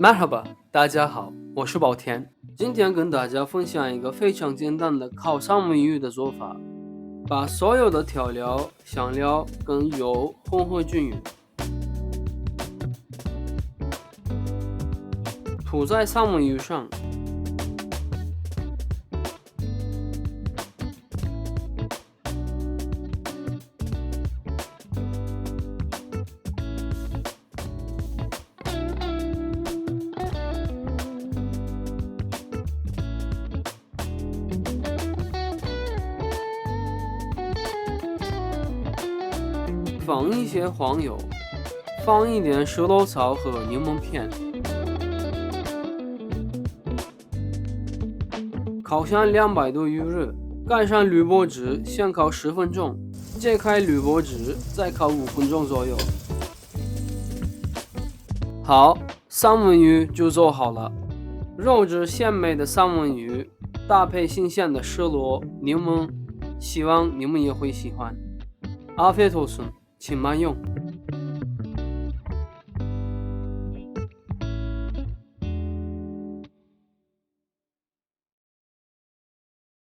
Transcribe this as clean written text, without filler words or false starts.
Merhaba，大家好，我是宝田。今天跟大家分享一个非常简单的烤三文鱼的做法，把所有的调料、香料跟油混合均匀，涂在三文鱼上，放一些黄油，放一点石头草和柠檬片，烤箱200度预热，盖上铝箔纸，先烤10分钟，揭开铝箔纸，再烤5分钟左右。好，三文鱼就做好了。肉质鲜美的三文鱼，搭配新鲜的石螺、柠檬，希望你们也会喜欢。阿菲托孙，请慢用。